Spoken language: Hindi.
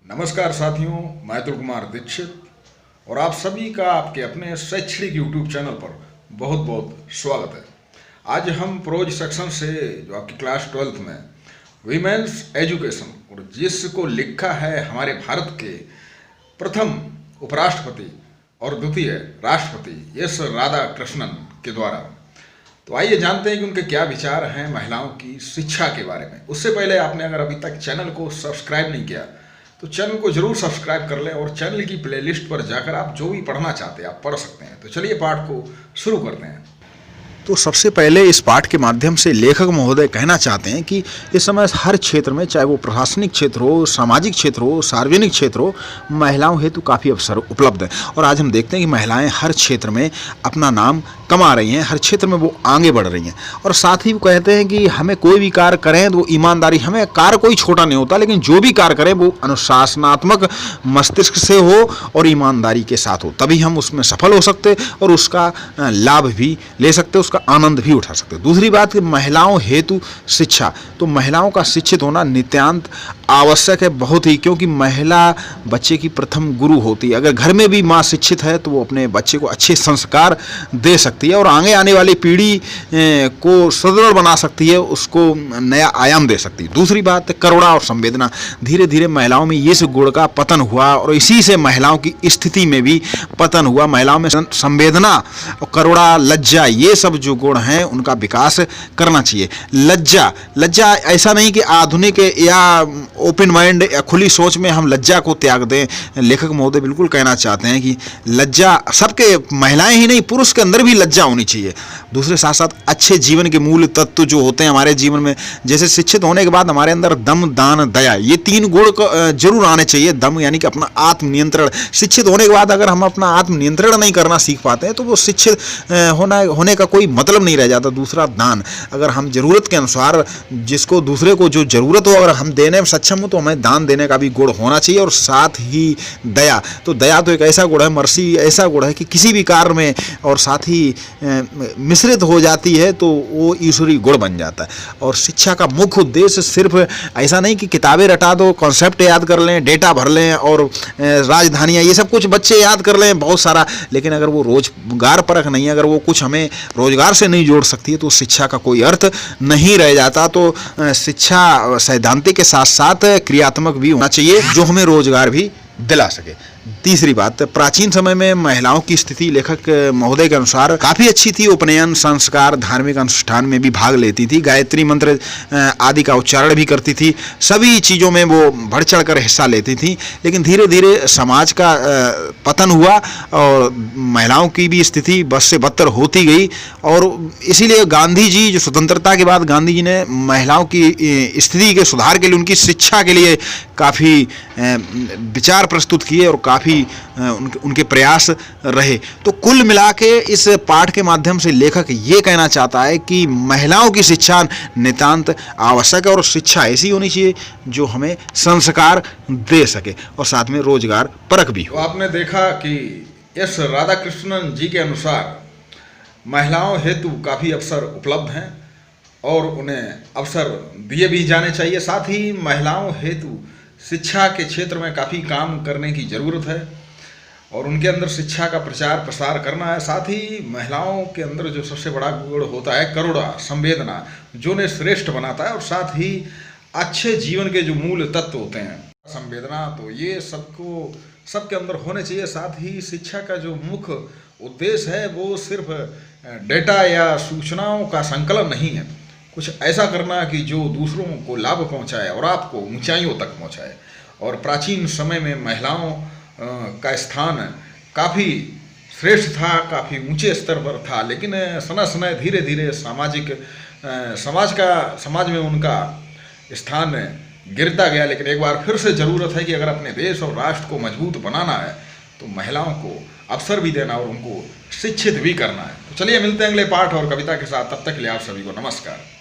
नमस्कार साथियों, मैं अतुल कुमार दीक्षित और आप सभी का आपके अपने शैक्षणिक यूट्यूब चैनल पर बहुत बहुत स्वागत है। आज हम प्रोज सेक्शन से जो आपकी क्लास 12th में वीमेंस एजुकेशन और जिसको लिखा है हमारे भारत के प्रथम उपराष्ट्रपति और द्वितीय राष्ट्रपति एस राधाकृष्णन के द्वारा। तो आइए जानते हैं कि उनके क्या विचार हैं महिलाओं की शिक्षा के बारे में। उससे पहले आपने अगर अभी तक चैनल को सब्सक्राइब नहीं किया तो चैनल को जरूर सब्सक्राइब कर लें और चैनल की प्लेलिस्ट पर जाकर आप जो भी पढ़ना चाहते हैं आप पढ़ सकते हैं। तो चलिए पाठ को शुरू करते हैं। तो सबसे पहले इस पाठ के माध्यम से लेखक महोदय कहना चाहते हैं कि इस समय हर क्षेत्र में, चाहे वो प्रशासनिक क्षेत्र हो, सामाजिक क्षेत्र हो, सार्वजनिक क्षेत्र हो, महिलाओं हेतु काफ़ी अवसर उपलब्ध हैं। और आज हम देखते हैं कि महिलाएं हर क्षेत्र में अपना नाम कमा रही हैं, हर क्षेत्र में वो आगे बढ़ रही हैं। और साथ ही वो कहते हैं कि हमें कोई भी कार्य करें तो ईमानदारी, हमें कार्य कोई छोटा नहीं होता, लेकिन जो भी कार्य करें वो अनुशासनात्मक मस्तिष्क से हो और ईमानदारी के साथ हो, तभी हम उसमें सफल हो सकते और उसका लाभ भी ले सकते, उसका आनंद भी उठा सकते। दूसरी बात कि महिलाओं हेतु शिक्षा, तो महिलाओं का शिक्षित होना नित्यांत आवश्यक है बहुत ही, क्योंकि महिला बच्चे की प्रथम गुरु होती है। अगर घर में भी माँ शिक्षित है तो वो अपने बच्चे को अच्छे संस्कार दे सकती है और आगे आने वाली पीढ़ी को सुदृढ़ बना सकती है, उसको नया आयाम दे सकती है। दूसरी बात करुणा और संवेदना, धीरे धीरे महिलाओं में ये गुण का पतन हुआ और इसी से महिलाओं की स्थिति में भी पतन हुआ। महिलाओं में संवेदना और करुणा, लज्जा, ये सब जो गुण हैं उनका विकास करना चाहिए। लज्जा ऐसा नहीं कि आधुनिक या ओपन माइंड या खुली सोच में हम लज्जा को त्याग दें। लेखक महोदय बिल्कुल कहना चाहते हैं कि लज्जा सबके, महिलाएं ही नहीं पुरुष के अंदर भी लज्जा होनी चाहिए। दूसरे साथ साथ अच्छे जीवन के मूल तत्व जो होते हैं हमारे जीवन में, जैसे शिक्षित होने के बाद हमारे अंदर दम, दान, दया, ये तीन गुण जरूर आने चाहिए। दम यानी कि अपना आत्मनियंत्रण। शिक्षित होने के बाद अगर हम अपना आत्मनियंत्रण नहीं करना सीख पाते हैं तो वो शिक्षित होने का कोई मतलब नहीं रह जाता। दूसरा दान, अगर हम जरूरत के अनुसार जिसको दूसरे को जो जरूरत हो अगर हम देने में सक्षम हो तो हमें दान देने का भी गुण होना चाहिए। और साथ ही दया, तो दया तो एक ऐसा गुण है, मर्सी ऐसा गुण है कि किसी भी कार्य में और साथ ही मिश्रित हो जाती है तो वो ईश्वरीय गुण बन जाता है। और शिक्षा का मुख्य उद्देश्य सिर्फ ऐसा नहीं कि किताबें रटा दो, कॉन्सेप्ट याद कर लें, डेटा भर लें और राजधानियाँ ये सब कुछ बच्चे याद कर लें बहुत सारा, लेकिन अगर वो रोजगार परख नहीं है, अगर वो कुछ हमें रोजगार से नहीं जोड़ सकती है तो शिक्षा का कोई अर्थ नहीं रह जाता। तो शिक्षा सैद्धांतिक के साथ साथ क्रियात्मक भी होना चाहिए जो हमें रोजगार भी दिला सके। तीसरी बात, प्राचीन समय में महिलाओं की स्थिति लेखक महोदय के अनुसार काफ़ी अच्छी थी। उपनयन, संस्कार, धार्मिक अनुष्ठान में भी भाग लेती थी, गायत्री मंत्र आदि का उच्चारण भी करती थी, सभी चीज़ों में वो बढ़ चढ़ कर हिस्सा लेती थी। लेकिन धीरे धीरे समाज का पतन हुआ और महिलाओं की भी स्थिति बद से बदतर होती गई। और इसीलिए गांधी जी, जो स्वतंत्रता के बाद गांधी जी ने महिलाओं की स्थिति के सुधार के लिए, उनकी शिक्षा के लिए काफ़ी विचार प्रस्तुत किए और काफ़ी उनके प्रयास रहे। तो कुल मिला के इस पाठ के माध्यम से लेखक ये कहना चाहता है कि महिलाओं की शिक्षा नितांत आवश्यक है और शिक्षा ऐसी होनी चाहिए जो हमें संस्कार दे सके और साथ में रोजगार परख भी हो। तो आपने देखा कि एस राधाकृष्णन जी के अनुसार महिलाओं हेतु काफ़ी अवसर उपलब्ध हैं और उन्हें अवसर दिए भी जाने चाहिए। साथ ही महिलाओं हेतु शिक्षा के क्षेत्र में काफ़ी काम करने की ज़रूरत है और उनके अंदर शिक्षा का प्रचार प्रसार करना है। साथ ही महिलाओं के अंदर जो सबसे बड़ा गुण होता है करुणा, संवेदना, जो उन्हें श्रेष्ठ बनाता है और साथ ही अच्छे जीवन के जो मूल तत्व होते हैं, संवेदना, तो ये सबके अंदर होने चाहिए। साथ ही शिक्षा का जो मुख्य उद्देश्य है वो सिर्फ डेटा या सूचनाओं का संकलन नहीं है, कुछ ऐसा करना कि जो दूसरों को लाभ पहुंचाए और आपको ऊंचाइयों तक पहुंचाए। और प्राचीन समय में महिलाओं का स्थान काफ़ी श्रेष्ठ था, काफ़ी ऊंचे स्तर पर था, लेकिन समय धीरे धीरे समाज में उनका स्थान गिरता गया। लेकिन एक बार फिर से ज़रूरत है कि अगर अपने देश और राष्ट्र को मजबूत बनाना है तो महिलाओं को अवसर भी देना और उनको शिक्षित भी करना है। तो चलिए मिलते हैं अगले पाठ और कविता के साथ, तब तक के लिए आप सभी को नमस्कार।